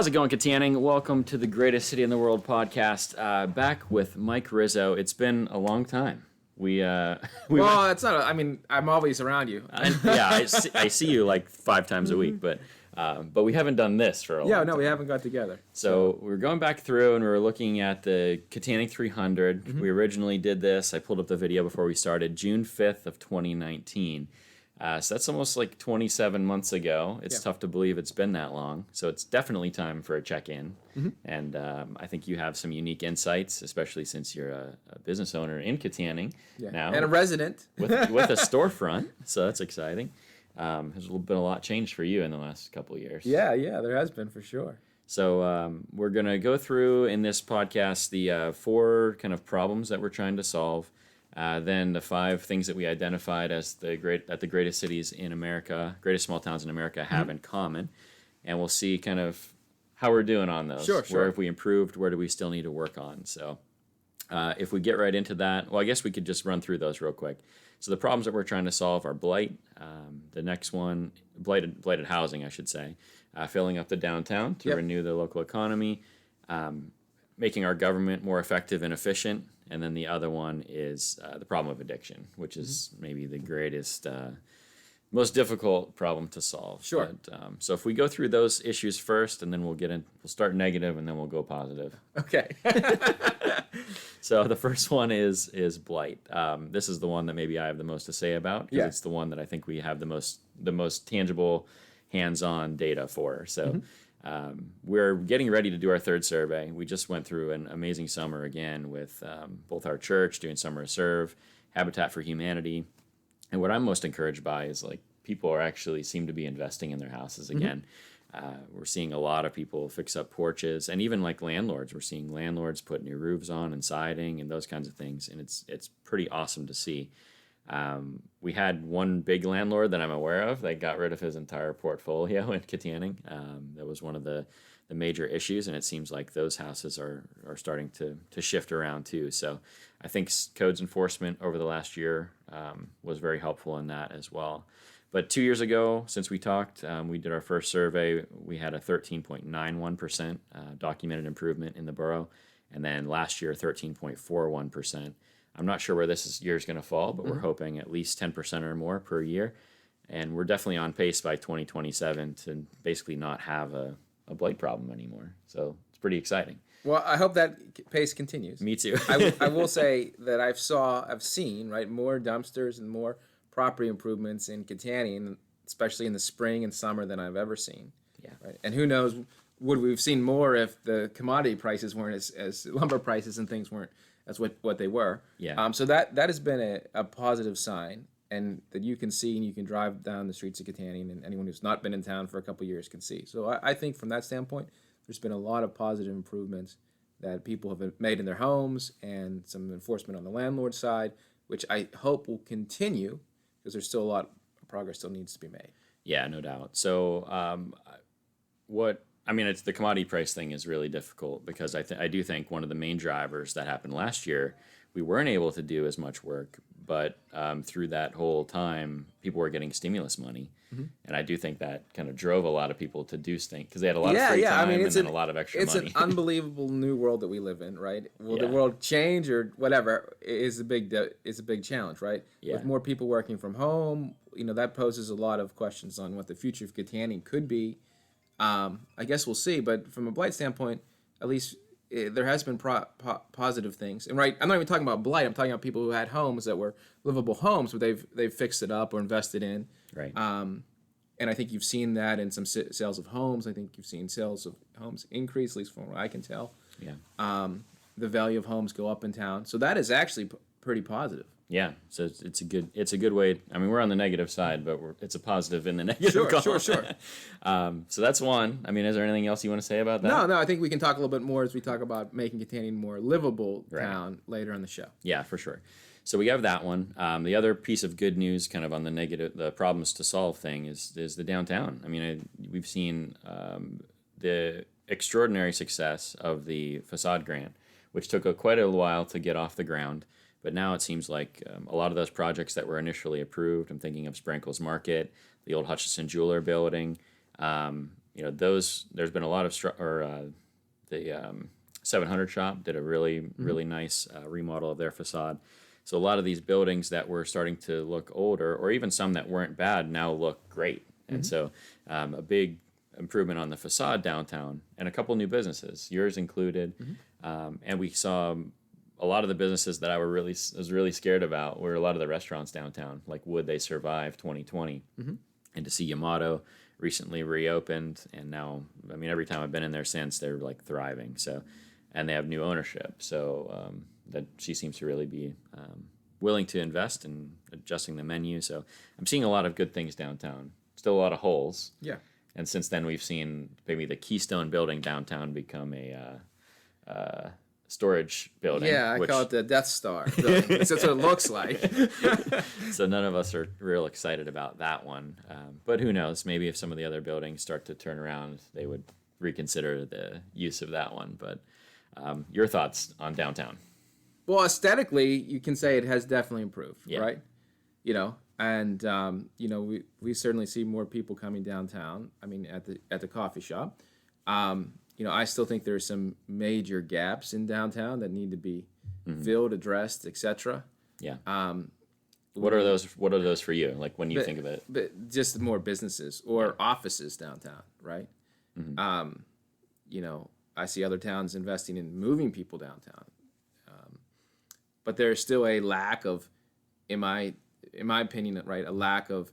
How's it going, Kittanning? Welcome to the Greatest City in the World podcast. Back with Mike Rizzo. It's been a long time. Well, it's not. I'm always around you. I see you like 5 times a week, but we haven't done this for a long time. We haven't got together. So we're going back through and we were looking at the Kittanning 300. Mm-hmm. We originally did this. I pulled up the video before we started, June 5th of 2019. So that's almost like 27 months ago. It's tough to believe it's been that long. So it's definitely time for a check-in. Mm-hmm. And I think you have some unique insights, especially since you're a business owner in Kittanning now. And a resident. with a storefront. So that's exciting. There's been a lot changed for you in the last couple of years. Yeah, there has been for sure. So we're going to go through in this podcast the 4 kind of problems that we're trying to solve. Then the 5 things that we identified as the greatest cities in America, greatest small towns in America have in common, and we'll see kind of how we're doing on those. Sure. Where have we improved? Where do we still need to work on? So if we get right into that, well, I guess we could just run through those real quick. So the problems that we're trying to solve are blight. The next one, blighted housing, I should say, filling up the downtown to renew the local economy, making our government more effective and efficient. And then the other one is the problem of addiction, which is maybe the greatest, most difficult problem to solve. Sure. But, so if we go through those issues first, and then we'll start negative, and then we'll go positive. Okay. So the first one is blight. This is the one that maybe I have the most to say about, because it's the one that I think we have the most tangible, hands-on data for. So. We're getting ready to do our 3rd survey. We just went through an amazing summer again with both our church doing Summer of Serve, Habitat for Humanity. And what I'm most encouraged by is like people actually seem to be investing in their houses again. We're seeing a lot of people fix up porches, and even like landlords. We're seeing landlords put new roofs on and siding and those kinds of things. And it's pretty awesome to see. We had one big landlord that I'm aware of that got rid of his entire portfolio in Kittanning. That was one of the major issues, and it seems like those houses are starting to shift around too. So I think codes enforcement over the last year was very helpful in that as well. But 2 years ago, since we talked, we did our first survey. We had a 13.91% documented improvement in the borough, and then last year 13.41%. I'm not sure where this year is going to fall, but we're hoping at least 10% or more per year. And we're definitely on pace by 2027 to basically not have a blight problem anymore. So it's pretty exciting. Well, I hope that pace continues. Me too. I will say that I've seen more dumpsters and more property improvements in Kittanning, especially in the spring and summer, than I've ever seen. Yeah. Right? And who knows, would we've seen more if the commodity prices weren't as lumber prices and things weren't. That's what they were. Yeah. So that has been a positive sign, and that you can see and you can drive down the streets of Kittanning, and anyone who's not been in town for a couple of years can see. So I think from that standpoint, there's been a lot of positive improvements that people have made in their homes, and some enforcement on the landlord side, which I hope will continue, because there's still a lot of progress still needs to be made. Yeah, no doubt. So it's the commodity price thing is really difficult, because I do think one of the main drivers that happened last year, we weren't able to do as much work, but through that whole time, people were getting stimulus money. And I do think that kind of drove a lot of people to do things, because they had a lot of free time and then a lot of extra money. It's an unbelievable new world that we live in, right? Will the Yeah. world change or whatever is a big challenge, right? Yeah. With more people working from home, that poses a lot of questions on what the future of Kittanning could be. I guess we'll see, but from a blight standpoint, at least there has been positive things. And I'm not even talking about blight. I'm talking about people who had homes that were livable homes, but they've fixed it up or invested in. Right. And I think you've seen that in some sales of homes. I think you've seen sales of homes increase, at least from what I can tell. Yeah. The value of homes go up in town, so that is actually pretty positive. Yeah, so it's a good way. I mean, we're on the negative side, but it's a positive in the negative column. Sure. So that's one. I mean, is there anything else you want to say about that? No. I think we can talk a little bit more as we talk about making Kittanning more livable town later on the show. Yeah, for sure. So we have that one. The other piece of good news, kind of on the problems to solve thing, is the downtown. I mean, we've seen the extraordinary success of the facade grant, which took quite a while to get off the ground. But now it seems like a lot of those projects that were initially approved, I'm thinking of Sprinkles Market, the old Hutchinson Jeweler building, there's been a lot of the 700 shop did a really nice remodel of their facade. So a lot of these buildings that were starting to look older, or even some that weren't bad, now look great. And so a big improvement on the facade downtown, and a couple new businesses, yours included. And we saw a lot of the businesses that I was really scared about were a lot of the restaurants downtown. Like, would they survive 2020? And to see Yamato recently reopened, and now, I mean, every time I've been in there since, they're like thriving. So, and they have new ownership. So that she seems to really be willing to invest in adjusting the menu. So I'm seeing a lot of good things downtown. Still a lot of holes. Yeah. And since then, we've seen maybe the Keystone building downtown become a storage building. Yeah, I call it the Death Star building. That's what it looks like. So none of us are real excited about that one. But who knows? Maybe if some of the other buildings start to turn around, they would reconsider the use of that one. But your thoughts on downtown? Well, aesthetically, you can say it has definitely improved, Yeah. right? And we certainly see more people coming downtown. I mean, at the coffee shop. I still think there's some major gaps in downtown that need to be filled, addressed, etc. Yeah. What are those? What are those for you? Like, when you think of it? But just more businesses or offices downtown, right? I see other towns investing in moving people downtown, but there's still a lack of, in my opinion, right, a lack of.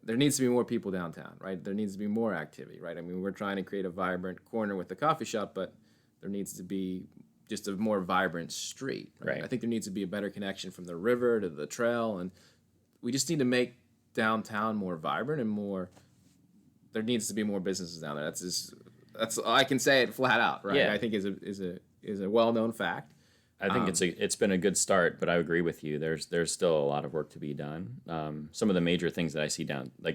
There needs to be more people downtown, right? There needs to be more activity, right? I mean, we're trying to create a vibrant corner with the coffee shop, but there needs to be just a more vibrant street. Right. I think there needs to be a better connection from the river to the trail, and we just need to make downtown more vibrant and more. There needs to be more businesses down there. That's I can say it flat out, right? Yeah. I think is a well-known fact. I think it's been a good start, but I agree with you. There's still a lot of work to be done. Some of the major things that I see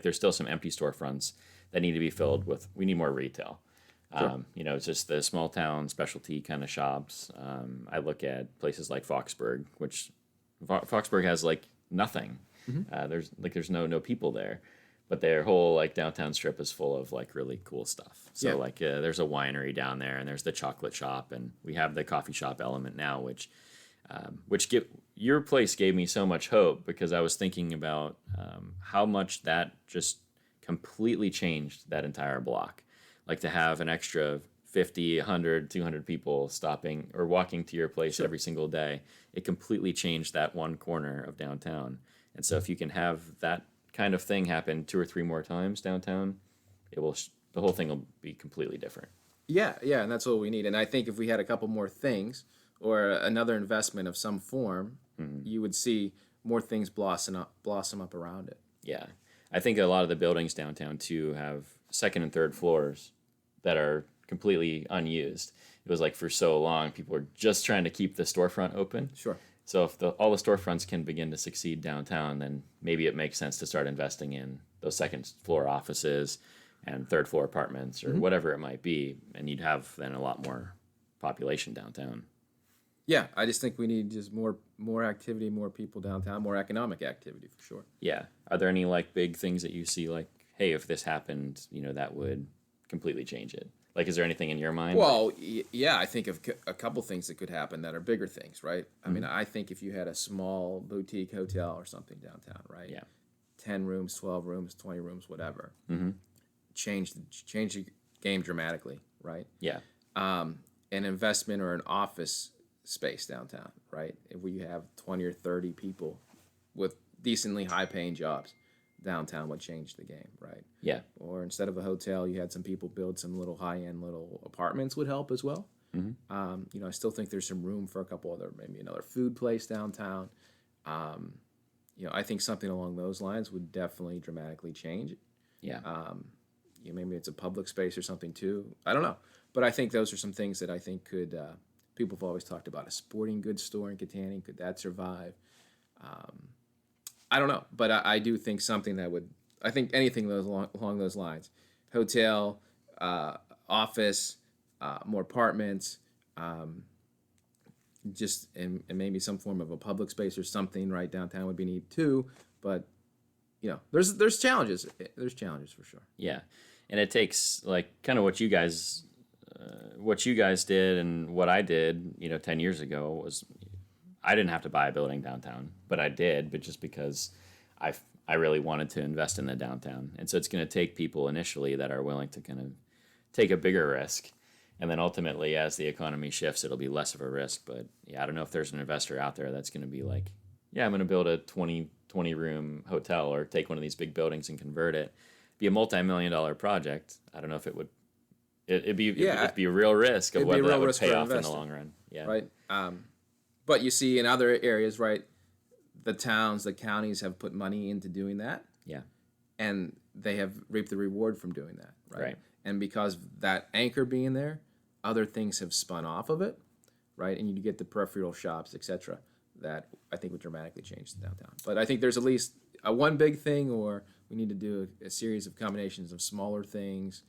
there's still some empty storefronts that need to be filled with. We need more retail. Sure. It's just the small town specialty kind of shops. I look at places like Foxburg, which Foxburg has like nothing. There's no people there, but their whole like downtown strip is full of like really cool stuff. So there's a winery down there, and there's the chocolate shop, and we have the coffee shop element now, which your place gave me so much hope, because I was thinking about how much that just completely changed that entire block. Like, to have an extra 50, 100, 200 people stopping or walking to your place every single day, it completely changed that one corner of downtown. And so if you can have that kind of thing happen 2 or 3 more times downtown, the whole thing will be completely different. Yeah, and that's what we need. And I think if we had a couple more things or another investment of some form, you would see more things blossom up around it. Yeah. I think a lot of the buildings downtown too have second and third floors that are completely unused. It was like, for so long, people were just trying to keep the storefront open. Sure. So if all the storefronts can begin to succeed downtown, then maybe it makes sense to start investing in those second floor offices and third floor apartments, or whatever it might be, and you'd have then a lot more population downtown. Yeah, I just think we need just more activity, more people downtown, more economic activity for sure. Yeah. Are there any like big things that you see, like, hey, if this happened, that would completely change it? Like, is there anything in your mind? Well, yeah, I think of a couple things that could happen that are bigger things, right? I mean, I think if you had a small boutique hotel or something downtown, right? Yeah. 10 rooms, 12 rooms, 20 rooms, whatever. Change the game dramatically, right? Yeah. An investment or an office space downtown, right? If we have 20 or 30 people with decently high-paying jobs, downtown would change the game, right? Yeah. Or instead of a hotel, you had some people build some little high-end little apartments would help as well. I still think there's some room for a couple other, maybe another food place downtown. I think something along those lines would definitely dramatically change it. Yeah. Maybe it's a public space or something too. I don't know. But I think those are some things that I think could, people have always talked about a sporting goods store in Kittanning. Could that survive? I don't know. But I do think something that would, I think anything along those lines. Hotel, office, more apartments, just and maybe some form of a public space or something right downtown would be neat too. But there's challenges. There's challenges for sure. Yeah. And it takes like kind of what you guys did and what I did, 10 years ago was I didn't have to buy a building downtown, but I did, but just because I really wanted to invest in the downtown. And so it's going to take people initially that are willing to kind of take a bigger risk. And then ultimately, as the economy shifts, it'll be less of a risk. But yeah, I don't know if there's an investor out there that's going to be like, yeah, I'm going to build a 20 room hotel or take one of these big buildings and convert it. Be a multi-million-dollar project. I don't know if it would. It'd be a real risk of whether that would pay off in the long run. Yeah. Right. But you see in other areas, right, the towns, the counties have put money into doing that. Yeah. And they have reaped the reward from doing that. Right. And because of that anchor being there, other things have spun off of it, right? And you get the peripheral shops, etc., that I think would dramatically change the downtown. But I think there's at least one big thing, or we need to do a series of combinations of smaller things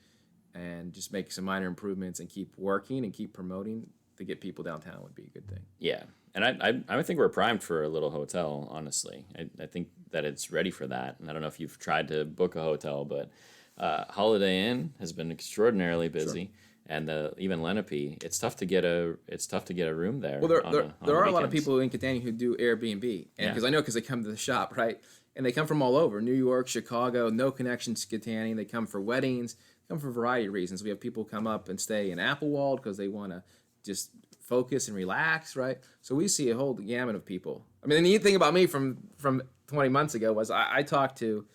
and just make some minor improvements and keep working and keep promoting to get people downtown would be a good thing. Yeah. And I think we're primed for a little hotel, honestly. I think that it's ready for that. And I don't know if you've tried to book a hotel, but Holiday Inn has been extraordinarily busy. Sure. And even Lenape, it's tough to get a room there. Well, there are a lot of people in Kittanning who do Airbnb, and because they come to the shop, right, and they come from all over, New York, Chicago, no connections to Kittanning. They come for weddings, come for a variety of reasons. We have people come up and stay in Applewald because they want to just focus and relax, right? So we see a whole gamut of people. I mean, the neat thing about me from 20 months ago was I talked to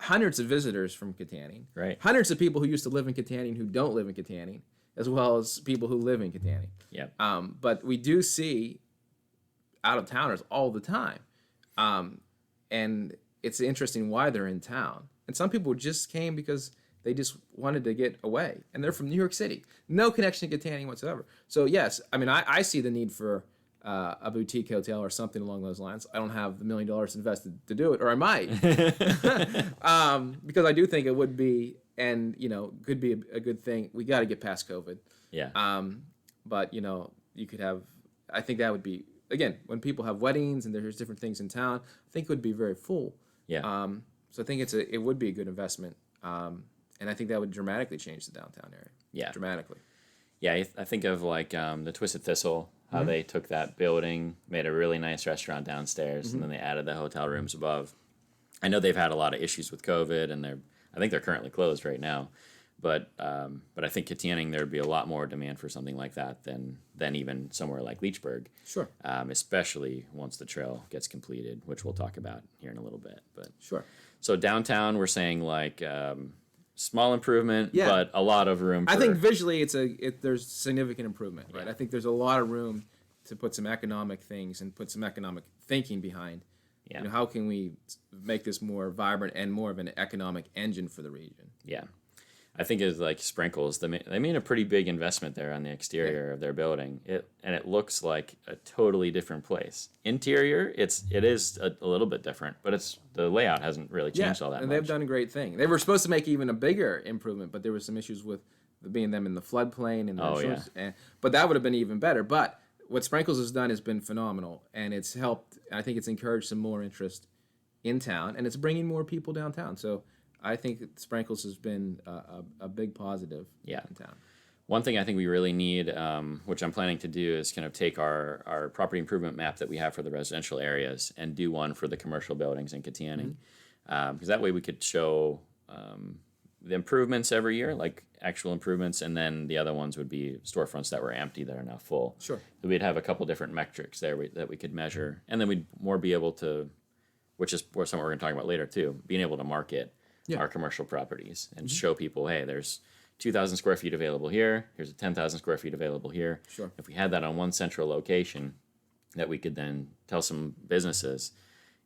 hundreds of visitors from Kittanning, right? Hundreds of people who used to live in Kittanning who don't live in Kittanning, as well as people who live in Kittanning. Yeah. But we do see out-of-towners all the time, and it's interesting why they're in town. And some people just came because they just wanted to get away, and they're from New York City, no connection to Kittanning whatsoever. So yes, I mean I see the need for a boutique hotel or something along those lines. I don't have the $1 million invested to do it, or I might, because I do think it would be, and could be a good thing. We got to get past COVID. Yeah. But you could have. I think that would be, again, when people have weddings and there's different things in town. I think it would be very full. Yeah. So I think it would be a good investment. And I think that would dramatically change the downtown area. Yeah. Dramatically. Yeah, I think of like the Twisted Thistle, how they took that building, made a really nice restaurant downstairs, and then they added the hotel rooms above. I know they've had a lot of issues with COVID, and I think they're currently closed right now. But I think Kittanning, there'd be a lot more demand for something like that than even somewhere like Leechburg. Sure. Especially once the trail gets completed, which we'll talk about here in a little bit. But sure. So downtown, we're saying like small improvement, but a lot of room. I think visually there's significant improvement, right? I think there's a lot of room to put some economic things and put some economic thinking behind. Yeah. How can we make this more vibrant and more of an economic engine for the region? Yeah. I think it's like Sprinkles. They made a pretty big investment there on the exterior of their building. It looks like a totally different place. Interior, it is a little bit different, but the layout hasn't really changed all that much. And they've done a great thing. They were supposed to make even a bigger improvement, but there were some issues with being them in the floodplain and but that would have been even better. But what Sprinkles has done has been phenomenal, and it's helped. I think it's encouraged some more interest in town, and it's bringing more people downtown. So I think Sprinkles has been a big positive in town. One thing I think we really need, which I'm planning to do, is kind of take our property improvement map that we have for the residential areas and do one for the commercial buildings in Kittanning. Because that way we could show the improvements every year, like actual improvements, and then the other ones would be storefronts that were empty that are now full. Sure. So we'd have a couple different metrics there that we could measure, and then we'd more be able to, which is something we're going to talk about later too, being able to market our commercial properties and show people, hey, there's 2,000 square feet available here. Here's a 10,000 square feet available here. Sure. If we had that on one central location, that we could then tell some businesses.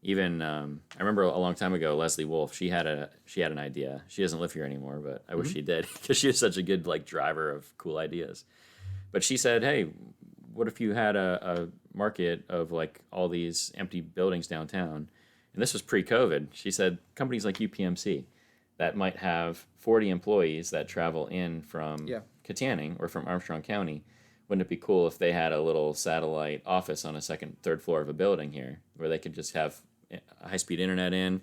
Even I remember a long time ago, Leslie Wolf. She had an idea. She doesn't live here anymore, but I wish she did because she was such a good driver of cool ideas. But she said, hey, what if you had a market of all these empty buildings downtown? And this was pre-COVID. She said companies like UPMC that might have 40 employees that travel in from Kittanning or from Armstrong County. Wouldn't it be cool if they had a little satellite office on a second, third floor of a building here where they could just have high-speed internet in,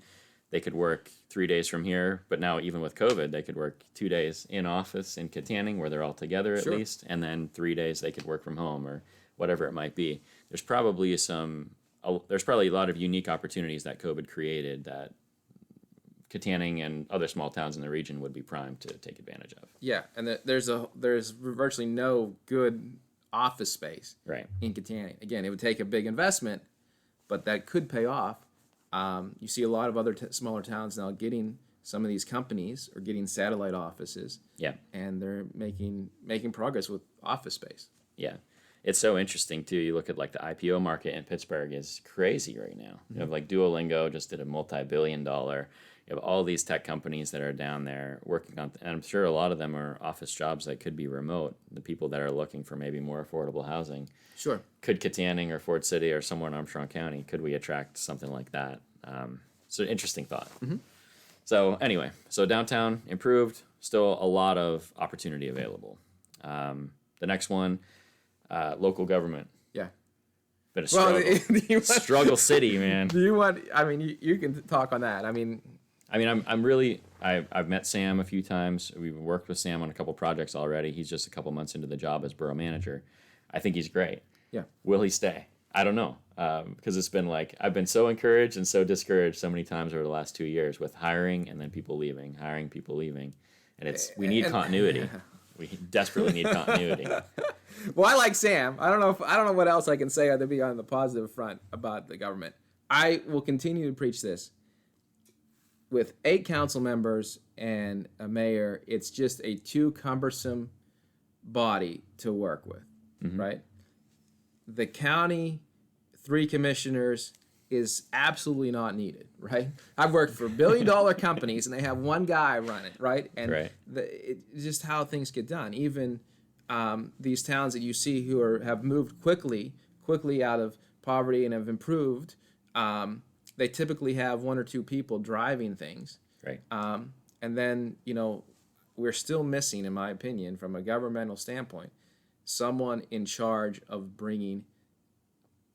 they could work 3 days from here, but now even with COVID, they could work 2 days in office in Kittanning where they're all together at least, and then 3 days they could work from home or whatever it might be. There's probably a lot of unique opportunities that COVID created that Kittanning and other small towns in the region would be primed to take advantage of. Yeah, and there's virtually no good office space Right. in Kittanning. Again, it would take a big investment, but that could pay off. You see a lot of other smaller towns now getting some of these companies or getting satellite offices. Yeah. And they're making progress with office space. Yeah. It's so interesting too. You look at like the IPO market in Pittsburgh is crazy right now. You have like Duolingo just did a multi-billion-dollar. You have all these tech companies that are down there working on, and I'm sure a lot of them are office jobs that could be remote. The people that are looking for maybe more affordable housing. Sure. Could Kittanning or Ford City or somewhere in Armstrong County, could we attract something like that? So interesting thought. So anyway, so downtown improved, still a lot of opportunity available. The next one, local government. Yeah. Bit of struggle. Well, struggle city, man. Do you want? I mean, you can talk on that. I've met Sam a few times. We've worked with Sam on a couple projects already. He's just a couple months into the job as borough manager. I think he's great. Yeah. Will he stay? I don't know. Because it's been like, I've been so encouraged and so discouraged so many times over the last 2 years with hiring and then people leaving, hiring, people leaving. And we need continuity. We desperately need continuity. Well, I like Sam. I don't know what else I can say other than on the positive front about the government. I will continue to preach this. With 8 council members and a mayor, it's just a too cumbersome body to work with, right? The county, 3 commissioners is absolutely not needed, right? I've worked for billion-dollar companies, and they have one guy run it, right? And it's just how things get done. Even these towns that you see who have moved quickly out of poverty and have improved, they typically have 1 or 2 people driving things. Right. And then, we're still missing, in my opinion, from a governmental standpoint, someone in charge of bringing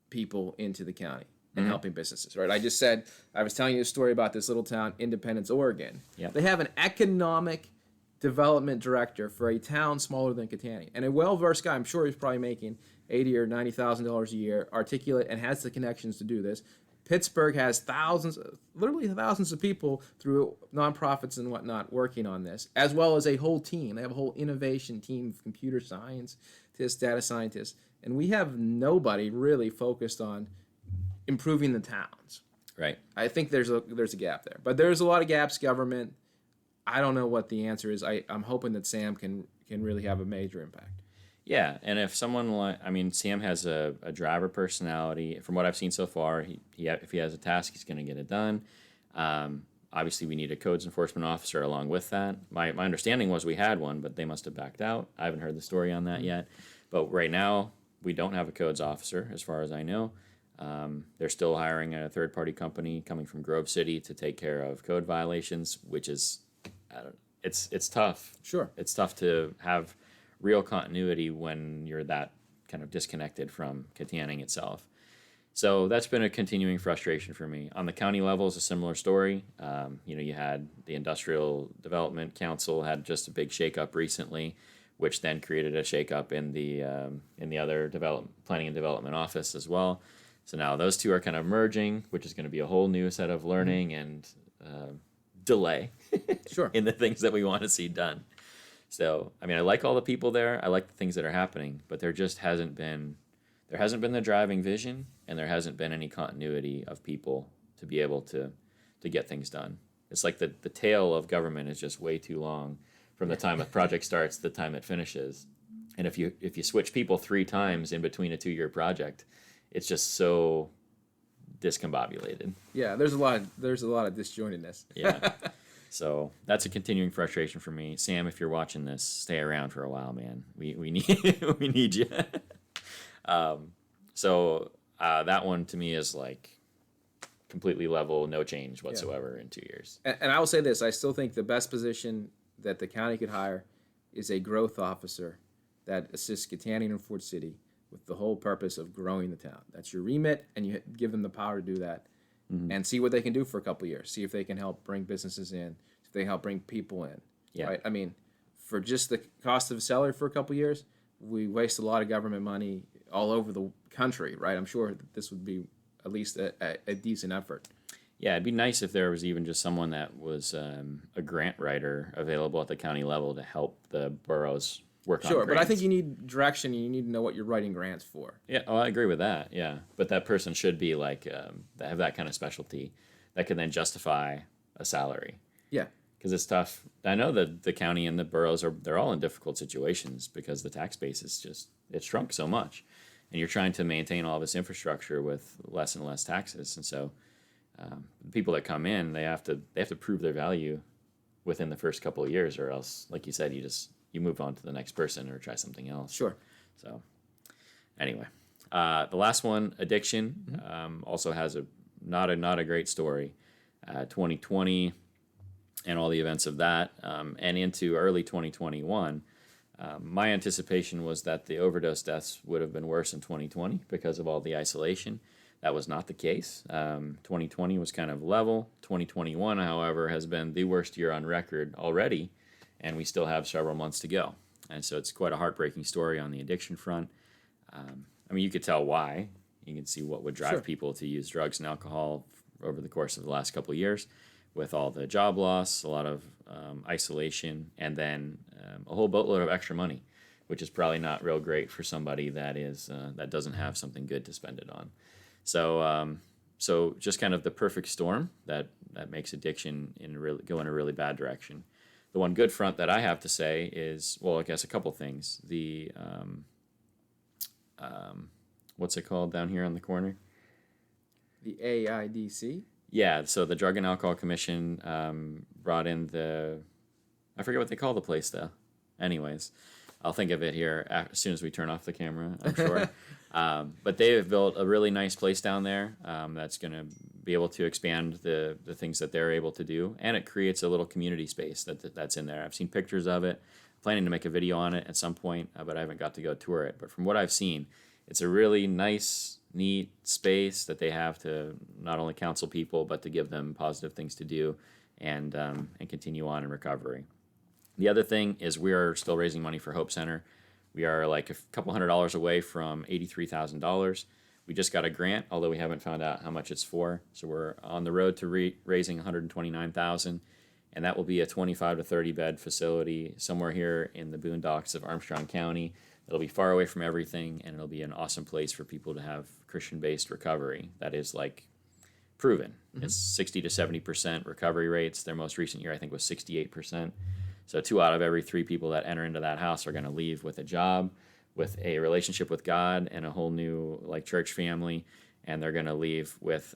people into the county and helping businesses, right? I was telling you a story about this little town, Independence, Oregon. Yep. They have an economic development director for a town smaller than Kittanning, and a well-versed guy. I'm sure he's probably making $80,000 or $90,000 a year, articulate, and has the connections to do this. Pittsburgh has literally thousands of people through nonprofits and whatnot working on this, as well as a whole team. They have a whole innovation team of computer scientists, data scientists, and we have nobody really focused on improving the towns. Right. I think there's a gap there, but there's a lot of gaps. Government. I don't know what the answer is. I'm hoping that Sam can really have a major impact. Yeah, and if Sam has a driver personality. From what I've seen so far, if he has a task, he's going to get it done. Obviously, we need a codes enforcement officer along with that. My understanding was we had one, but they must have backed out. I haven't heard the story on that yet. But right now, we don't have a codes officer, as far as I know. They're still hiring a third-party company coming from Grove City to take care of code violations, which is, it's tough. Sure. It's tough to have real continuity when you're that kind of disconnected from Kittanning itself. So that's been a continuing frustration for me. On the county level, it's a similar story. You had the Industrial Development Council had just a big shakeup recently, which then created a shakeup in the other planning and development office as well. So now those two are kind of merging, which is going to be a whole new set of learning and delay Sure. in the things that we want to see done. So, I like all the people there. I like the things that are happening, but there hasn't been the driving vision, and there hasn't been any continuity of people to be able to get things done. It's like the tail of government is just way too long from the time a project starts to the time it finishes. And if you switch people 3 times in between a 2-year project, it's just so discombobulated. Yeah, there's a lot of disjointedness. Yeah. So that's a continuing frustration for me. Sam, if you're watching this, stay around for a while, man. We need we need you. So that one to me is like completely level, no change whatsoever in 2 years. And I will say this: I still think the best position that the county could hire is a growth officer that assists Kittanning and Ford City with the whole purpose of growing the town. That's your remit, and you give them the power to do that. and see what they can do for a couple of years. See if they can help bring businesses in, if they help bring people in. Yeah. Right? I mean, for just the cost of a salary for a couple of years, we waste a lot of government money all over the country, right? I'm sure that this would be at least a decent effort. Yeah, it'd be nice if there was even just someone that was a grant writer available at the county level to help the boroughs work on Sure, but I grants. think you need direction. You need to know what you're writing grants for. Yeah, oh, I agree with that. Yeah, but that person should be like have that kind of specialty that can then justify a salary. Yeah. Because it's tough. I know that the county and the boroughs they're all in difficult situations because the tax base is just it's shrunk so much, and you're trying to maintain all this infrastructure with less and less taxes, and so the people that come in they have to prove their value within the first couple of years, or else, like you said, you move on to the next person or try something else. Sure. So anyway, the last one, addiction, also has not a great story. 2020 and all the events of that, and into early 2021. My anticipation was that the overdose deaths would have been worse in 2020 because of all the isolation. That was not the case. 2020 was kind of level. 2021, however, has been the worst year on record already, and we still have several months to go. And so it's quite a heartbreaking story on the addiction front. I mean, you could tell why. You can see what would drive people to use drugs and alcohol over the course of the last couple of years, with all the job loss, a lot of isolation, and then a whole boatload of extra money, which is probably not real great for somebody that doesn't have something good to spend it on. So just kind of the perfect storm that makes addiction go in a really bad direction. The one good front that I have to say is, well, I guess a couple things. The what's it called down here on the corner? The AIDC? Yeah, so the Drug and Alcohol Commission brought in I forget what they call the place though. Anyways, I'll think of it here as soon as we turn off the camera, I'm sure. But they have built a really nice place down there that's going to be able to expand the things that they're able to do, and it creates a little community space that's in there. I've seen pictures of it, planning to make a video on it at some point, but I haven't got to go tour it. But from what I've seen, it's a really nice, neat space that they have to not only counsel people, but to give them positive things to do and continue on in recovery. The other thing is we are still raising money for Hope Center. We are like a couple $100 away from $83,000. We just got a grant, although we haven't found out how much it's for. So we're on the road to raising $129,000, and that will be a 25 to 30 bed facility somewhere here in the boondocks of Armstrong County. It'll be far away from everything, and it'll be an awesome place for people to have Christian-based recovery. That is like proven. Mm-hmm. It's 60 to 70% recovery rates. Their most recent year, I think, was 68%. So 2 out of every 3 people that enter into that house are going to leave with a job, with a relationship with God, and a whole new like church family, and they're going to leave with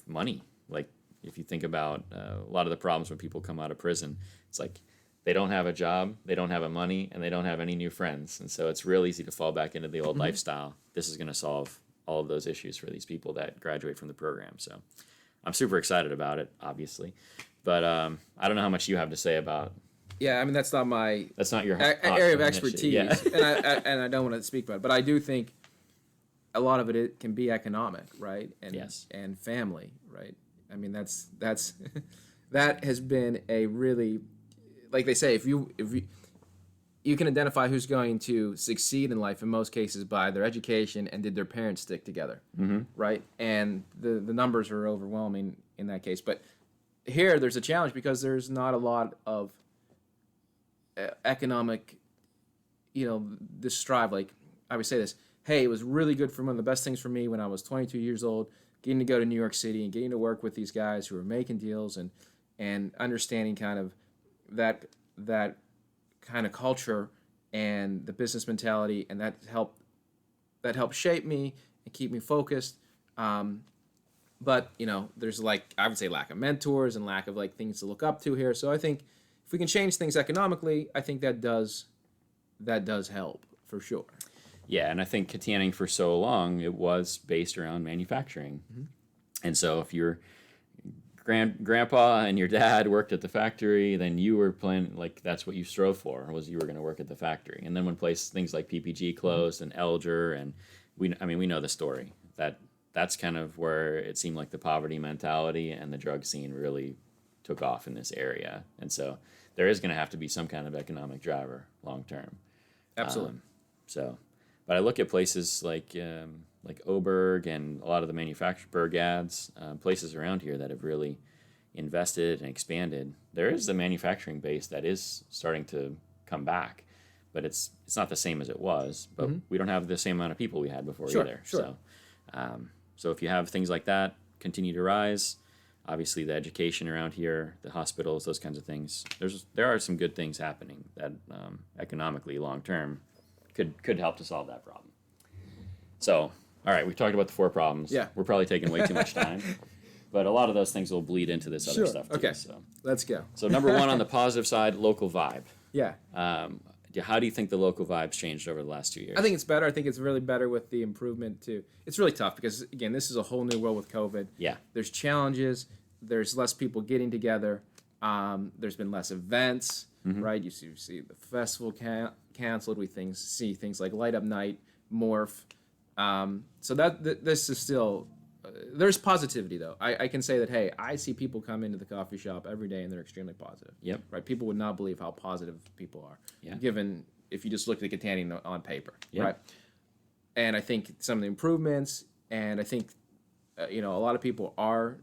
money. Like if you think about a lot of the problems when people come out of prison, it's like they don't have a job, they don't have a money, and they don't have any new friends, and so it's real easy to fall back into the old lifestyle. This is going to solve all of those issues for these people that graduate from the program. So I'm super excited about it, obviously. But I don't know how much you have to say about. Yeah, I mean that's not your area of expertise, yeah. and I don't want to speak about it. But I do think a lot of it can be economic, right? And yes. And family, right? I mean that's that has been a really, like they say, if you can identify who's going to succeed in life in most cases by their education and did their parents stick together, right? And the numbers are overwhelming in that case, but. Here, there's a challenge because there's not a lot of economic, this strive. Like, I would say this, hey, it was really good for one of the best things for me when I was 22 years old, getting to go to New York City and getting to work with these guys who are making deals and understanding kind of that kind of culture and the business mentality, and that helped shape me and keep me focused. But, there's I would say lack of mentors and lack of things to look up to here. So I think if we can change things economically, I think that does help for sure. Yeah, and I think Kittanning for so long, it was based around manufacturing. Mm-hmm. And so if your grandpa and your dad worked at the factory, then you were planning, that's what you strove for, was you were going to work at the factory. And then when things like PPG closed and Elger, and we know the story, that that's kind of where it seemed like the poverty mentality and the drug scene really took off in this area. And so there is going to have to be some kind of economic driver long term. Absolutely. But I look at places like Oberg and a lot of the manufacturer ads, places around here that have really invested and expanded. There is a manufacturing base that is starting to come back, but it's not the same as it was. But we don't have the same amount of people we had before either. Sure. So if you have things like that continue to rise, obviously the education around here, the hospitals, those kinds of things, there are some good things happening that economically long term could help to solve that problem. So, all right, we've talked about the 4 problems. Yeah. We're probably taking way too much time. But a lot of those things will bleed into this other stuff too. Okay. So Let's go. So number 1 on the positive side, local vibe. Yeah. How do you think the local vibe's changed over the last 2 years? I think it's better. I think it's really better with the improvement too. It's really tough because, again, this is a whole new world with COVID. Yeah. There's challenges. There's less people getting together. There's been less events, right? You see the festival canceled. We see things like Light Up Night, Morph. So this is still... there's positivity, though. I can say that, hey, I see people come into the coffee shop every day, and they're extremely positive. Yep. Right? People would not believe how positive people are, Yeah. given if you just look at the Kittanning on paper, Yep. right? And I think some of the improvements, and I think, a lot of people are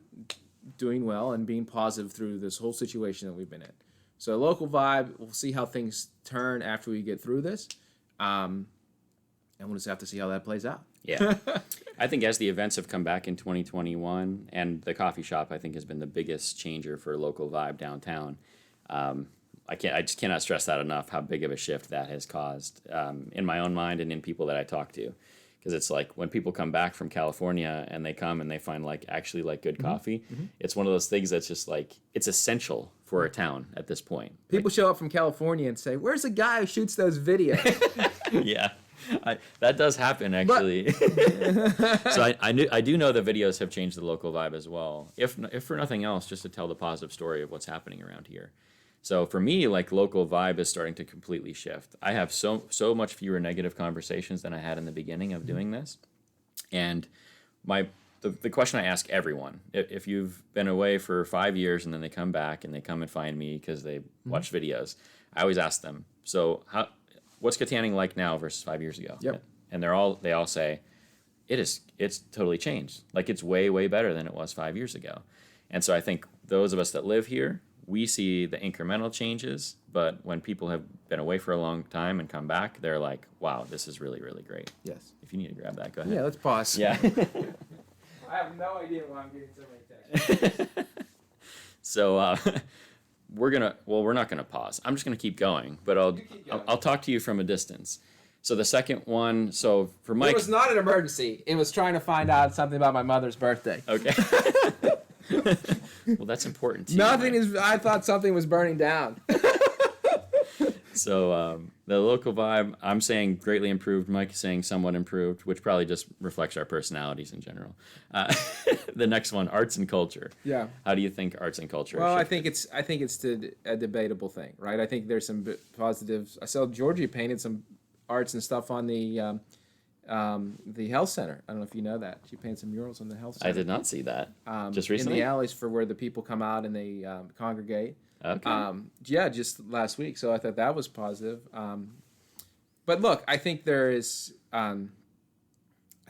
doing well and being positive through this whole situation that we've been in. So local vibe, we'll see how things turn after we get through this. And we'll just have to see how that plays out. Yeah. I think as the events have come back in 2021, and the coffee shop, I think, has been the biggest changer for local vibe downtown. I just cannot stress that enough, how big of a shift that has caused in my own mind and in people that I talk to. Because it's like when people come back from California and they come and they find actually good coffee, it's one of those things that's just it's essential for a town at this point. People show up from California and say, "Where's the guy who shoots those videos?" Yeah. That does happen, actually. So I do know the videos have changed the local vibe as well. If for nothing else, just to tell the positive story of what's happening around here. So for me, local vibe is starting to completely shift. I have so much fewer negative conversations than I had in the beginning of doing this. And the question I ask everyone, if you've been away for 5 years and then they come back and they come and find me because they watch videos, I always ask them, so what's Kittanning like now versus 5 years ago? Yep. And they all say, it's totally changed. It's way, way better than it was 5 years ago. And so I think those of us that live here, we see the incremental changes, but when people have been away for a long time and come back, they're like, wow, this is really, really great. Yes. If you need to grab that, go ahead. Yeah, let's pause. Yeah. I have no idea why I'm getting so many texts. So we're not gonna pause. I'm just gonna keep going, but I'll talk to you from a distance. So the second one, so for Mike, It was not an emergency. It was trying to find out something about my mother's birthday. Okay. Well, that's important to Nothing you. is. I thought something was burning down. So the local vibe, I'm saying greatly improved. Mike is saying somewhat improved, which probably just reflects our personalities in general. The next one, arts and culture. Yeah. How do you think arts and culture? Well, has I think it's a debatable thing, right? I think there's some positives. I saw Georgia painted some arts and stuff on the health center. I don't know if you know that. She painted some murals on the health center. I did not see that. Just recently? In the alleys for where the people come out and they congregate. Okay. Yeah, just last week. So I thought that was positive. But look, I think there is. I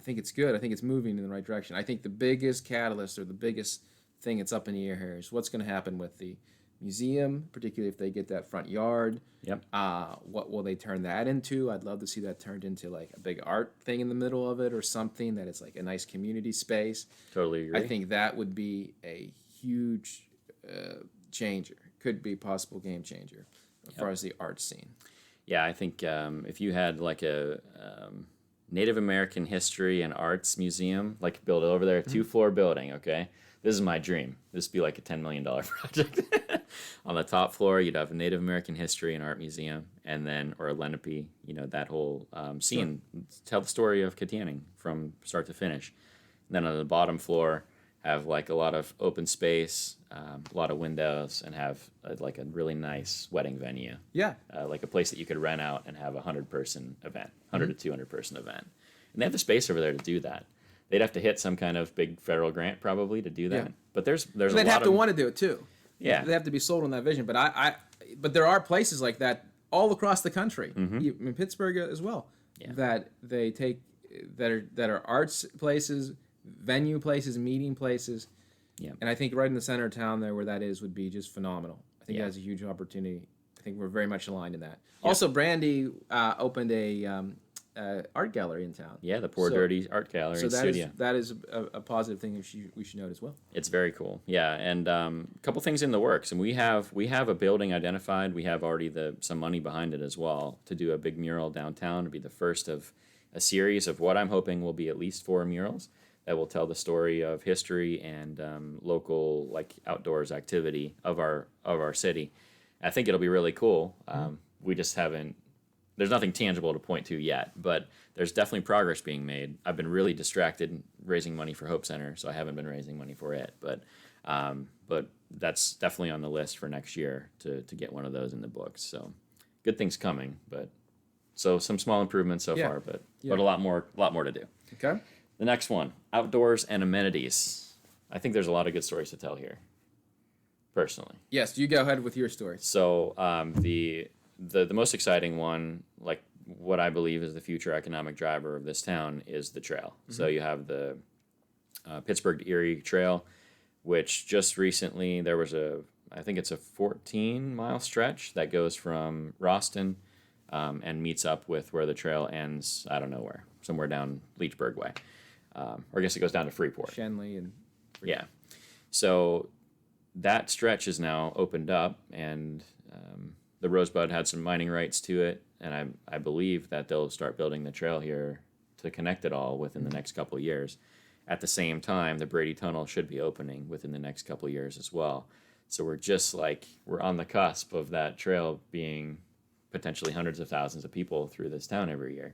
think it's good. I think it's moving in the right direction. I think the biggest catalyst or the biggest thing that's up in the air here is what's going to happen with the museum, particularly if they get that front yard. Yep. What will they turn that into? I'd love to see that turned into a big art thing in the middle of it or something that is a nice community space. Totally agree. I think that would be a huge changer. Could be a possible game changer as far as the art scene. Yeah, I think if you had a Native American history and arts museum, build it over there, 2-floor building, okay? This is my dream. This would be a $10 million project. On the top floor, you'd have a Native American history and art museum, and then, or a Lenape, that whole scene. Sure. Tell the story of Kittanning from start to finish. And then on the bottom floor, have a lot of open space, a lot of windows, and have a really nice wedding venue. Yeah. A place that you could rent out and have a 100-person event, 100 to 200-person event. And they have the space over there to do that. they'd have to hit some kind of big federal grant probably to do that. Yeah. But there's And a they'd lot have to of want to do it too. Yeah. They have to be sold on that vision. But there are places like that all across the country, in Pittsburgh as well, that they take that are arts places, venue places, meeting places. Yeah. And I think right in the center of town there where that is would be just phenomenal. I think Yeah. it has a huge opportunity. I think we're very much aligned in that. Yeah. Also, Brandy opened a art gallery in town. Yeah, the Poor Dirty Art Gallery So and that Studio. that is a positive thing we should note as well. It's very cool. Yeah, and a couple things in the works, and we have a building identified. We have already some money behind it as well to do a big mural downtown. To be the first of a series of what I'm hoping will be at least 4 murals that will tell the story of history and local like outdoors activity of our city. I think it'll be really cool. We just haven't. There's nothing tangible to point to yet, but there's definitely progress being made. I've been really distracted raising money for Hope Center, so I haven't been raising money for it. But that's definitely on the list for next year to get one of those in the books. So good things coming, but so some small improvements so far, but a lot more to do. Okay. The next one, outdoors and amenities. I think there's a lot of good stories to tell here, personally. Yes, you go ahead with your story. So the most exciting one, like what I believe is the future economic driver of this town, is the trail. So you have the Pittsburgh to Erie Trail, which just recently there was I think it's a 14-mile stretch that goes from Roston and meets up with where the trail ends. I don't know where, somewhere down Leechburg way, or I guess it goes down to Freeport. Shenley and Yeah, so that stretch is now opened up, and the Rosebud had some mining rights to it, and I believe that they'll start building the trail here to connect it all within the next couple of years. At the same time, the Brady Tunnel should be opening within the next couple of years as well. So we're on the cusp of that trail being potentially hundreds of thousands of people through this town every year.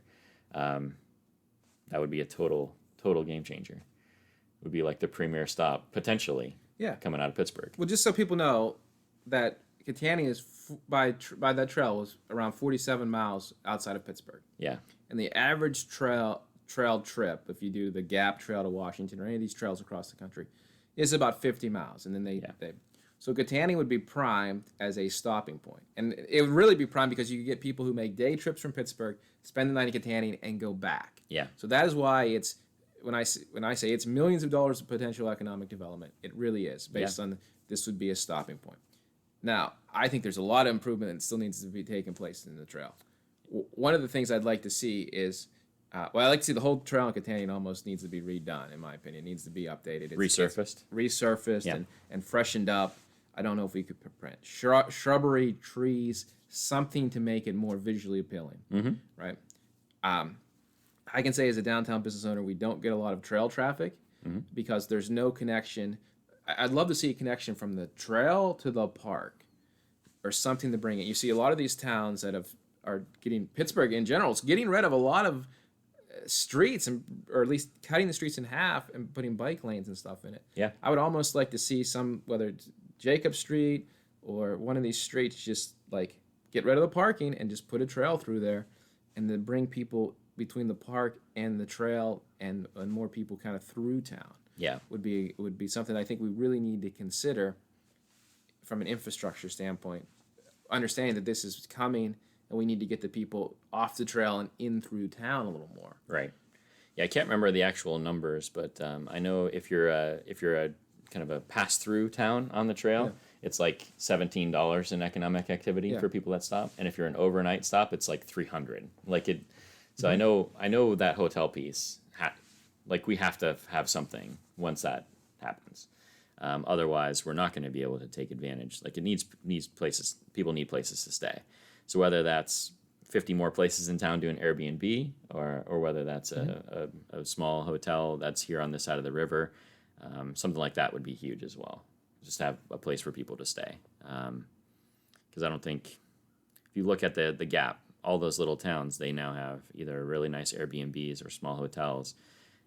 That would be a total game changer. It would be like the premier stop, potentially, coming out of Pittsburgh. Well, just so people know that Kittanning is by that trail was around 47 miles outside of Pittsburgh. Yeah. And the average trail trip, if you do the Gap Trail to Washington or any of these trails across the country, is about 50 miles. And then so Kittanning would be primed as a stopping point. And it would really be primed because you could get people who make day trips from Pittsburgh, spend the night in Kittanning, and go back. Yeah. So that is why it's when I say it's millions of dollars of potential economic development, it really is based on this would be a stopping point. Now, I think there's a lot of improvement that still needs to be taking place in the trail. One of the things I'd like to see is, I'd like to see the whole trail in Kittanning almost needs to be redone, in my opinion. It needs to be updated. Resurfaced and freshened up. I don't know if we could print shrubbery, trees, something to make it more visually appealing, right? I can say as a downtown business owner, we don't get a lot of trail traffic because there's no connection. I'd love to see a connection from the trail to the park or something to bring it. You see a lot of these towns that are getting, Pittsburgh in general, it's getting rid of a lot of streets, or at least cutting the streets in half and putting bike lanes and stuff in it. Yeah. I would almost like to see whether it's Jacob Street or one of these streets, just like get rid of the parking and just put a trail through there and then bring people between the park and the trail and more people kind of through town. Yeah. Would be something I think we really need to consider from an infrastructure standpoint, understanding that this is coming and we need to get the people off the trail and in through town a little more. Right. Yeah, I can't remember the actual numbers, but I know if you're a kind of a pass-through town on the trail, it's like $17 in economic activity for people that stop, and if you're an overnight stop, it's like $300. Like it. So I know that hotel piece. We have to have something once that happens. Otherwise, we're not going to be able to take advantage. Like it needs places. People need places to stay. So whether that's 50 more places in town doing Airbnb, or whether that's a small hotel that's here on this side of the river, something like that would be huge as well. Just have a place for people to stay. Because I don't think, if you look at the Gap, all those little towns, they now have either really nice Airbnbs or small hotels.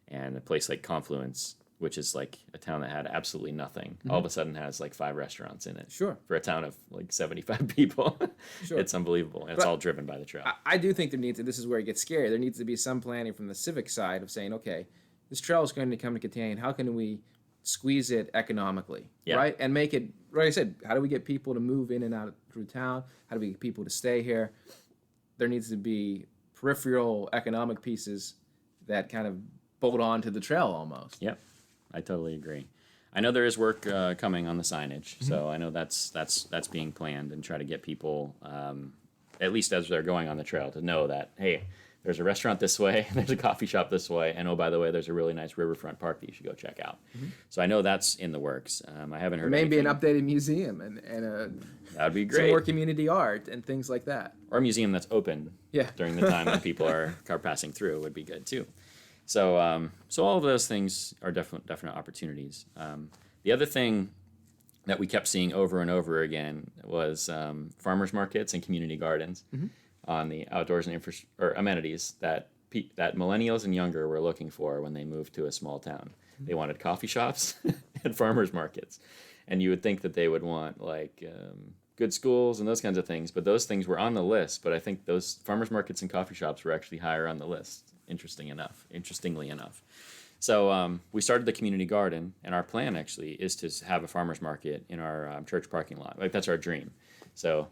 And a place like Confluence, which is like a town that had absolutely nothing, all of a sudden has like 5 restaurants in it. Sure. For a town of like 75 people. Sure. It's unbelievable. And it's all driven by the trail. I do think this is where it gets scary. There needs to be some planning from the civic side of saying, okay, this trail is going to come to Kittanning. How can we squeeze it economically, Yeah. right? And make it, like I said, how do we get people to move in and out through town? How do we get people to stay here? There needs to be peripheral economic pieces that kind of bolt on to the trail almost. Yep, I totally agree. I know there is work coming on the signage, so I know that's being planned, and try to get people, at least as they're going on the trail, to know that, hey, there's a restaurant this way, there's a coffee shop this way, and oh, by the way, there's a really nice riverfront park that you should go check out. So I know that's in the works. I haven't heard Maybe anything. an updated museum and That would be some great. more community art and things like that. Or a museum that's open during the time that people are passing through would be good too. So so all of those things are definite opportunities. The other thing that we kept seeing over and over again was farmers markets and community gardens on the outdoors and or amenities that that millennials and younger were looking for when they moved to a small town. They wanted coffee shops and farmers markets, and you would think that they would want like good schools and those kinds of things, but those things were on the list. But I think those farmers markets and coffee shops were actually higher on the list. Interestingly enough. So we started the community garden, and our plan actually is to have a farmer's market in our church parking lot. Like, that's our dream. So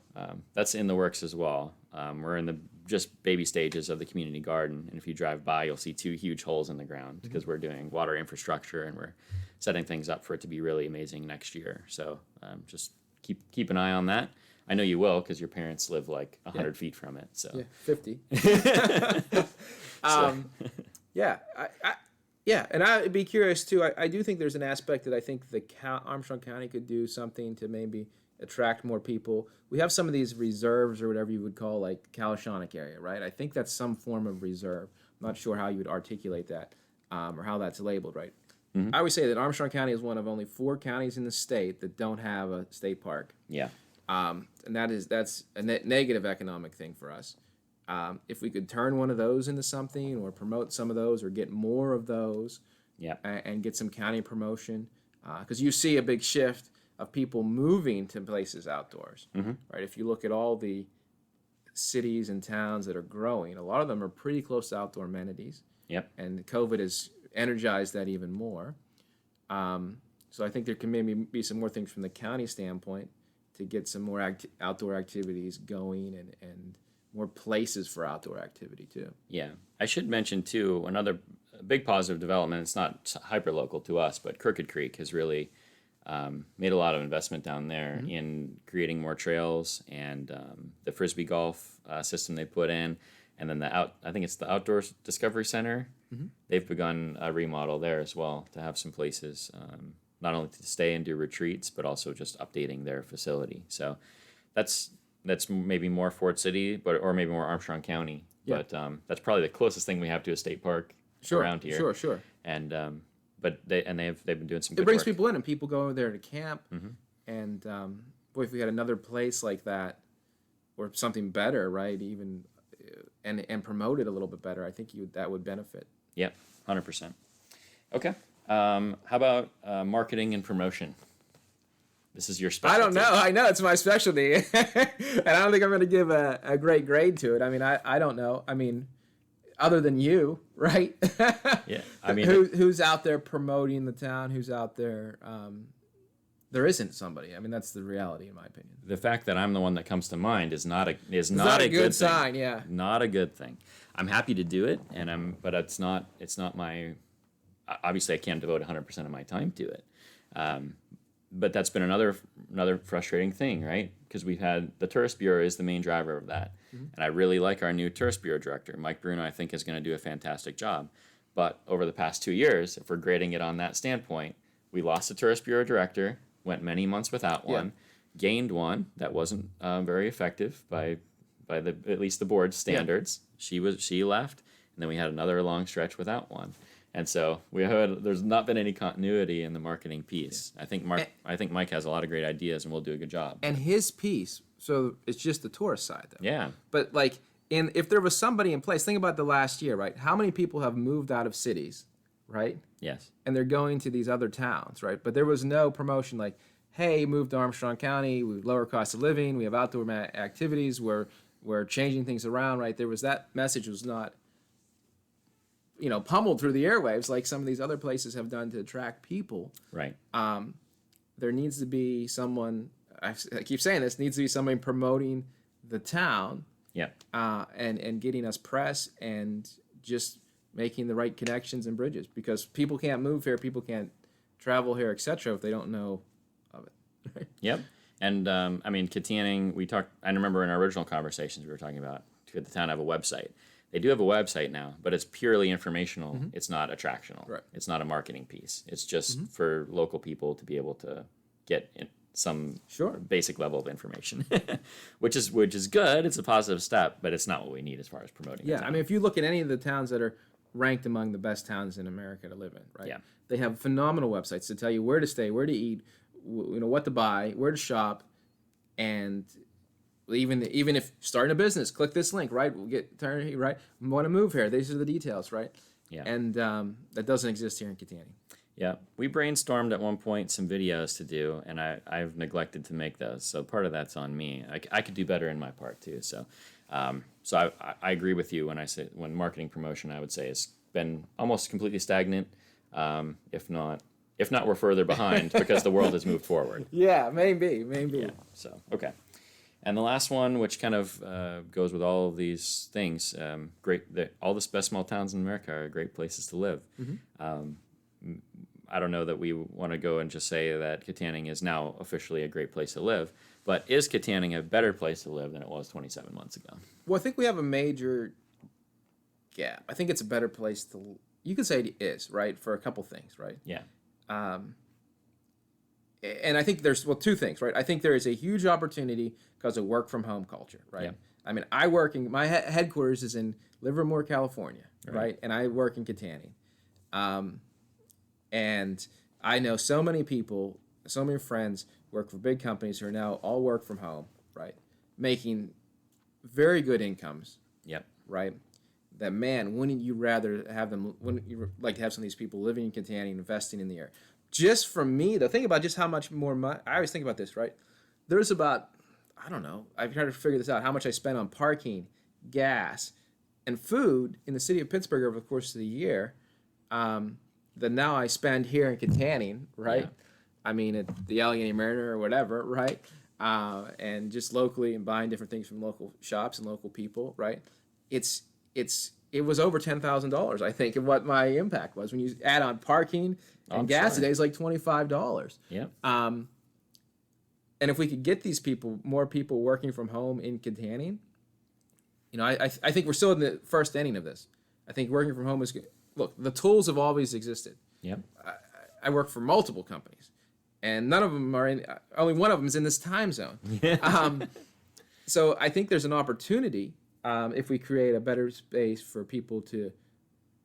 that's in the works as well. We're in the just baby stages of the community garden, and if you drive by, you'll see 2 huge holes in the ground because we're doing water infrastructure, and we're setting things up for it to be really amazing next year. So just keep an eye on that. I know you will, because your parents live like 100 feet from it. So Yeah, 50. Yeah, and I'd be curious too. I do think there's an aspect that I think the Armstrong County could do something to maybe attract more people. We have some of these reserves or whatever you would call, like Kalashonic area, right? I think that's some form of reserve. I'm not sure how you would articulate that or how that's labeled, right? I always say that Armstrong County is one of only 4 counties in the state that don't have a state park. Yeah. And that's a negative economic thing for us. If we could turn one of those into something, or promote some of those, or get more of those, and get some county promotion, because you see a big shift of people moving to places outdoors, right? If you look at all the cities and towns that are growing, a lot of them are pretty close to outdoor amenities. Yep. And COVID has energized that even more. So I think there can maybe be some more things from the county standpoint to get some more outdoor activities going, and more places for outdoor activity too. Yeah. I should mention too, another big positive development, it's not hyper local to us, but Crooked Creek has really made a lot of investment down there in creating more trails, and the Frisbee golf system they put in, and then I think it's the Outdoor Discovery Center. They've begun a remodel there as well, to have some places not only to stay and do retreats, but also just updating their facility. So that's maybe more Fort City, or maybe more Armstrong County. Yeah. But that's probably the closest thing we have to a state park around here. Sure. And but they've been doing some good It brings work. people in, and people go over there to camp. And boy, if we had another place like that, or something better, right? Even and promote it a little bit better, I think that would benefit. Yep, 100%. Okay. How about marketing and promotion? This is your specialty. I don't know. I know it's my specialty, and I don't think I'm going to give a great grade to it. I mean, I don't know. I mean, other than you, right? Yeah. I mean, who's out there promoting the town? Who's out there? There isn't somebody. I mean, that's the reality, in my opinion. the fact that I'm the one that comes to mind is not a good sign. Thing. Yeah. Not a good thing. I'm happy to do it, but it's not my. Obviously, I can't devote 100% of my time to it. But that's been another frustrating thing, right? Because we've had the Tourist Bureau is the main driver of that. And I really like our new Tourist Bureau director. Mike Bruno, I think, is going to do a fantastic job. But over the past 2 years, if we're grading it on that standpoint, we lost a Tourist Bureau director, went many months without one, gained one that wasn't very effective by at least the board's standards. Yeah. She left, and then we had another long stretch without one. And so there's not been any continuity in the marketing piece. Yeah. I think Mike has a lot of great ideas, and we'll do a good job. And his piece, so it's just the tourist side, though. Yeah. But if there was somebody in place, think about the last year, right? How many people have moved out of cities, right? Yes. And they're going to these other towns, right? But there was no promotion like, hey, move to Armstrong County, we have lower cost of living, we have outdoor activities, we're changing things around, right? That message was not pummeled through the airwaves like some of these other places have done to attract people. Right. There needs to be someone. I keep saying this, needs to be somebody promoting the town. Yeah. And getting us press and just making the right connections and bridges, because people can't move here, people can't travel here, etc. if they don't know of it. Yep. And I mean, Kittanning, I remember in our original conversations we were talking about, could the town have a website? They do have a website now, but it's purely informational. Mm-hmm. It's not attractional. Right. It's not a marketing piece. It's just for local people to be able to get some basic level of information, which is good. It's a positive step, but it's not what we need as far as promoting. Yeah, I mean, if you look at any of the towns that are ranked among the best towns in America to live in, right? Yeah. They have phenomenal websites to tell you where to stay, where to eat, what to buy, where to shop, and even if starting a business, click this link, right? We'll get turned right. Want to move here? These are the details, right? Yeah. And that doesn't exist here in Kittanning. Yeah, we brainstormed at one point some videos to do, and I've neglected to make those. So part of that's on me. I could do better in my part too. So, I agree with you when marketing promotion, I would say, has been almost completely stagnant. If not, we're further behind because the world has moved forward. Yeah, maybe. Yeah. So okay, and the last one, which kind of goes with all of these things, all the best small towns in America are great places to live. Mm-hmm. I don't know that we want to go and just say that Kittanning is now officially a great place to live, but is Kittanning a better place to live than it was 27 months ago? Well, I think we have a major gap. I think it's a better place to. You could say it is, right, for a couple things, right? Yeah. And I think there's two things, right? I think there is a huge opportunity because of work from home culture, right? Yeah. I mean, my headquarters is in Livermore, California, right? And I work in Kittanning. And I know so many people, so many friends work for big companies who are now all work from home, right? Making very good incomes. Yep. Right? That, man, wouldn't you like to have some of these people living in Kittanning, investing in the area? Just from me, though, think about just how much more money. I always think about this, right? There's about, I don't know, I've tried to figure this out, how much I spend on parking, gas, and food in the city of Pittsburgh over the course of the year. That now I spend here in Kittanning, right? Yeah. I mean, at the Allegheny Mariner or whatever, right? And just locally and buying different things from local shops and local people, right? It was over $10,000, I think, of what my impact was. When you add on parking and gas today, it's like $25. Yeah. And if we could get more people working from home in Kittanning, I think we're still in the first inning of this. I think working from home is good. Look, the tools have always existed. Yep. I work for multiple companies, and none of them are only one of them is in this time zone. So I think there's an opportunity if we create a better space for people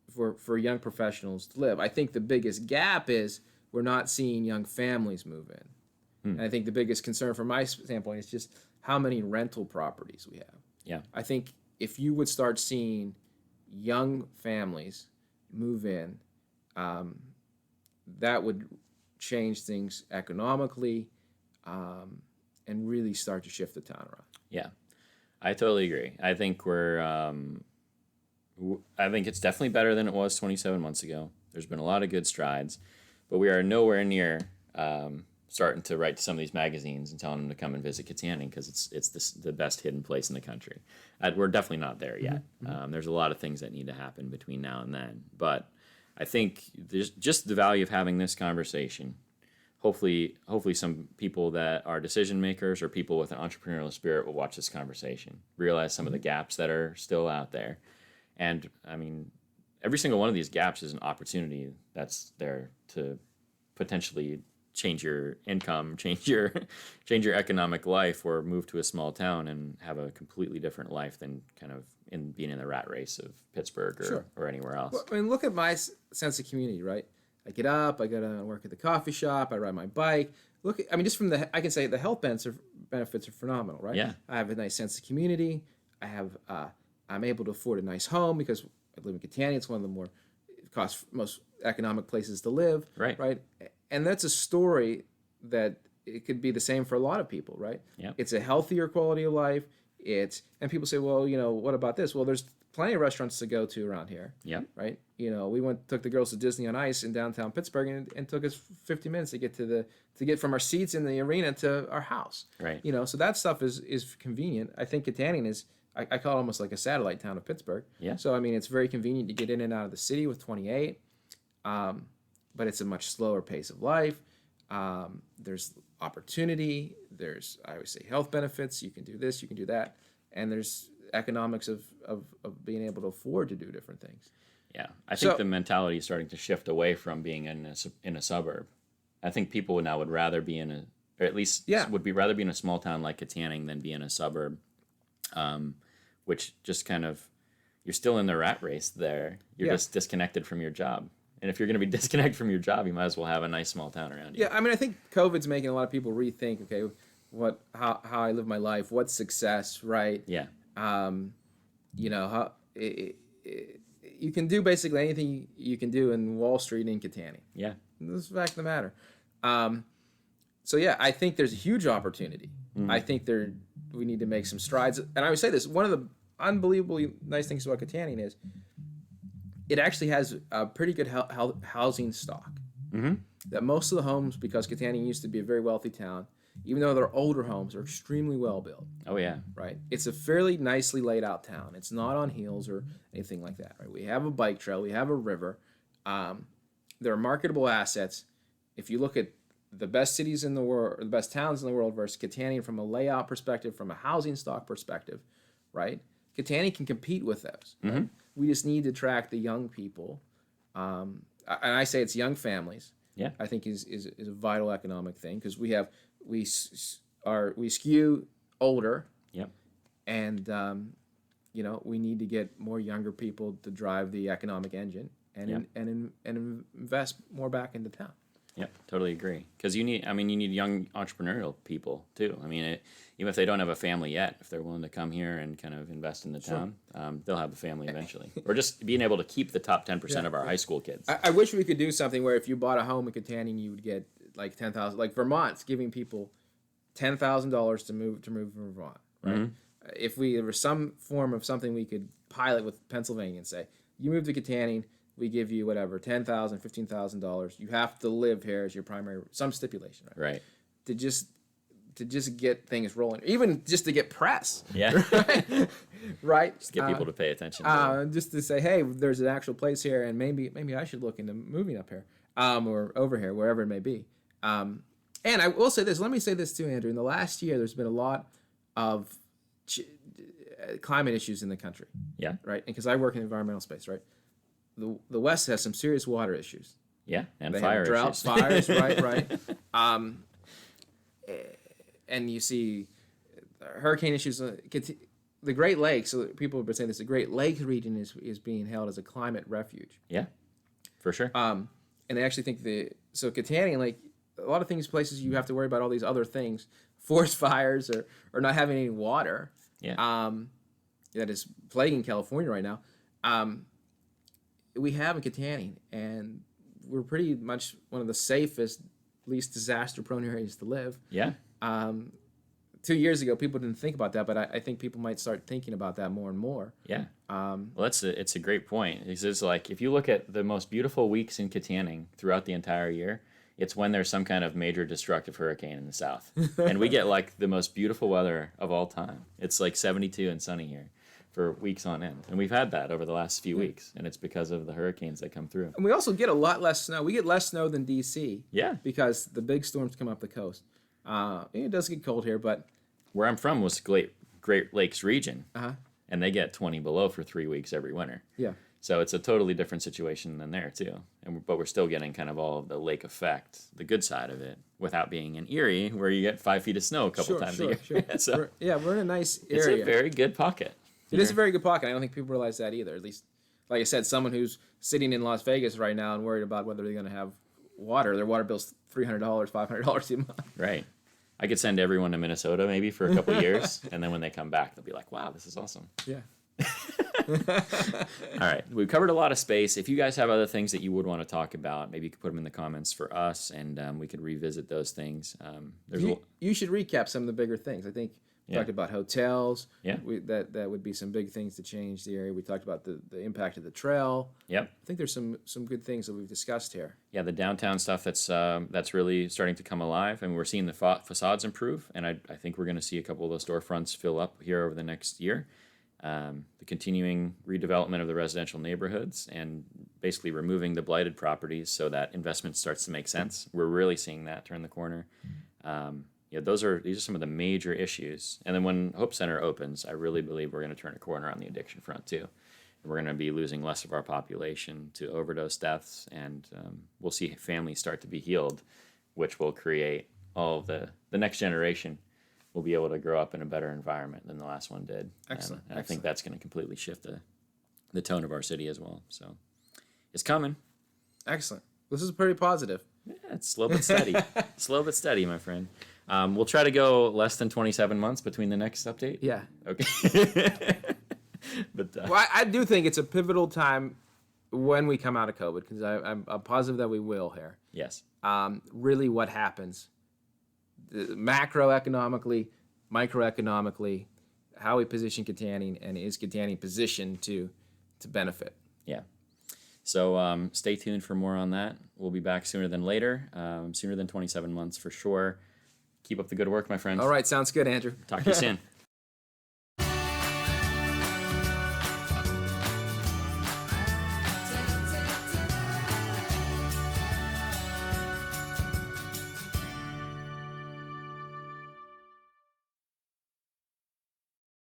for young professionals to live. I think the biggest gap is we're not seeing young families move in. And I think the biggest concern from my standpoint is just how many rental properties we have. Yeah. I think if you would start seeing young families move in, that would change things economically and really start to shift the town around. Yeah, I totally agree. I think I think it's definitely better than it was 27 months ago. There's been a lot of good strides, but we are nowhere near starting to write to some of these magazines and telling them to come and visit Kittanning because it's the best hidden place in the country. We're definitely not there yet. Mm-hmm. There's a lot of things that need to happen between now and then. But I think there's just the value of having this conversation. Hopefully some people that are decision makers or people with an entrepreneurial spirit will watch this conversation, realize some of the gaps that are still out there. And, I mean, every single one of these gaps is an opportunity that's there to potentially change your income, change your economic life, or move to a small town and have a completely different life than kind of being in the rat race of Pittsburgh or anywhere else. Well, I mean, look at my sense of community, right? I get up, I go to work at the coffee shop, I ride my bike. Just from I can say the health benefits are phenomenal, right? Yeah. I have a nice sense of community. I'm able to afford a nice home because I live in Kittanning. It's one of the most economic places to live. Right. And that's a story that it could be the same for a lot of people, right? Yeah. It's a healthier quality of life. And people say, well, what about this? Well, there's plenty of restaurants to go to around here. Yeah. Right. You know, we took the girls to Disney on Ice in downtown Pittsburgh, and took us 50 minutes to get from our seats in the arena to our house. Right. You know, so that stuff is convenient. I think Kittanning is, I call it almost like a satellite town of Pittsburgh. Yeah. So I mean, it's very convenient to get in and out of the city with 28, but it's a much slower pace of life. There's opportunity. There's, I would say, health benefits. You can do this, you can do that, and there's economics of being able to afford to do different things. Yeah, I think the mentality is starting to shift away from being in a suburb. I think people now would rather be or at least would rather be in a small town like Kittanning than be in a suburb, which just kind of, you're still in the rat race there. You're just disconnected from your job. And if you're going to be disconnected from your job, you might as well have a nice small town around you. Yeah, I mean, I think COVID's making a lot of people rethink, okay, how I live my life, what's success, right? Yeah. You know, how you can do basically anything you can do in Wall Street in Kittanning. Yeah. That's the fact of the matter. So yeah, I think there's a huge opportunity. I think we need to make some strides. And I would say this, one of the unbelievably nice things about Kittanning is it actually has a pretty good housing stock. Mm-hmm. That most of the homes, because Kittanning used to be a very wealthy town, even though they're older homes, are extremely well built. Oh yeah. Right. It's a fairly nicely laid out town. It's not on hills or anything like that. Right. We have a bike trail. We have a river. There are marketable assets. If you look at the best cities in the world, or the best towns in the world versus Kittanning from a layout perspective, from a housing stock perspective, right? Kittanning can compete with those. Right? Mm-hmm. We just need to attract the young people. And I say it's young families. Yeah. I think is a vital economic thing, because we skew older. Yep. And you know, we need to get more younger people to drive the economic engine and invest more back into town. Yep, totally agree. Because you need young entrepreneurial people too. I mean, even if they don't have a family yet, if they're willing to come here and kind of invest in the town, they'll have a family eventually. Or just being able to keep the top 10% of our high school kids. I wish we could do something where if you bought a home in Kittanning, you would get like $10,000. Like Vermont's giving people $10,000 to move from Vermont, right? Mm-hmm. If there was some form of something we could pilot with Pennsylvania and say, you move to Kittanning, we give you whatever, $10,000, $15,000. You have to live here as your primary, some stipulation, right? Right. To just get things rolling, even just to get press. Yeah. Right. Right. Just get people to pay attention. Just to say, hey, there's an actual place here, and maybe I should look into moving up here, or over here, wherever it may be. And I will say this. Let me say this too, Andrew. In the last year, there's been a lot of climate issues in the country. Yeah. Right. Because I work in the environmental space. Right. The West has some serious water issues. Yeah, and they fire have drought, issues. fires, right. And you see hurricane issues. The Great Lakes. So people have been saying this. The Great Lakes region is being held as a climate refuge. Yeah, for sure. And they actually think so Kittanning, like a lot of places you have to worry about all these other things, forest fires or not having any water. Yeah. That is plaguing California right now. We have in Kittanning, and we're pretty much one of the safest, least disaster-prone areas to live. Yeah. 2 years ago, people didn't think about that, but I think people might start thinking about that more and more. Yeah. Well, it's a great point. It's like, if you look at the most beautiful weeks in Kittanning throughout the entire year, it's when there's some kind of major destructive hurricane in the south. And we get like the most beautiful weather of all time. It's like 72 and sunny here for weeks on end. And we've had that over the last few weeks, and it's because of the hurricanes that come through. And we also get a lot less snow. We get less snow than D.C. Yeah. Because the big storms come up the coast. It does get cold here, but... Where I'm from was Great Lakes region, Uh-huh. and they get 20 below for 3 weeks every winter. Yeah. So it's a totally different situation than there, too. But we're still getting kind of all of the lake effect, the good side of it, without being in Erie, where you get 5 feet of snow a couple times a year. Sure. So we're in a nice area. It's a very good pocket. It is a very good pocket. I don't think people realize that either. At least, like I said, someone who's sitting in Las Vegas right now and worried about whether they're going to have water. Their water bill's $300, $500 a month. Right. I could send everyone to Minnesota maybe for a couple of years, and then when they come back, they'll be like, wow, this is awesome. Yeah. All right. We've covered a lot of space. If you guys have other things that you would want to talk about, maybe you could put them in the comments for us, and we could revisit those things. You should recap some of the bigger things. I think Talked about hotels. Yeah. That would be some big things to change the area. We talked about the impact of the trail. Yep. I think there's some good things that we've discussed here. Yeah, the downtown stuff that's really starting to come alive, and we're seeing the facades improve, and I think we're going to see a couple of those storefronts fill up here over the next year. The continuing redevelopment of the residential neighborhoods and basically removing the blighted properties so that investment starts to make sense. We're really seeing that turn the corner. These are some of the major issues. And then when Hope Center opens, I really believe we're going to turn a corner on the addiction front too. We're going to be losing less of our population to overdose deaths, and we'll see families start to be healed, which will create all of the next generation will be able to grow up in a better environment than the last one did. Excellent. And I think that's going to completely shift the tone of our city as well. So it's coming. Excellent. This is pretty positive. Yeah, it's slow but steady. Slow but steady, my friend. We'll try to go less than 27 months between the next update. Yeah. Okay. But well, I do think it's a pivotal time when we come out of COVID, because I'm positive that we will here. Yes. Really what happens macroeconomically, microeconomically, how we position Kittanning, and is Kittanning positioned to benefit. Yeah. So stay tuned for more on that. We'll be back sooner than later, sooner than 27 months for sure. Keep up the good work, my friend. All right, sounds good, Andrew. Talk to you soon.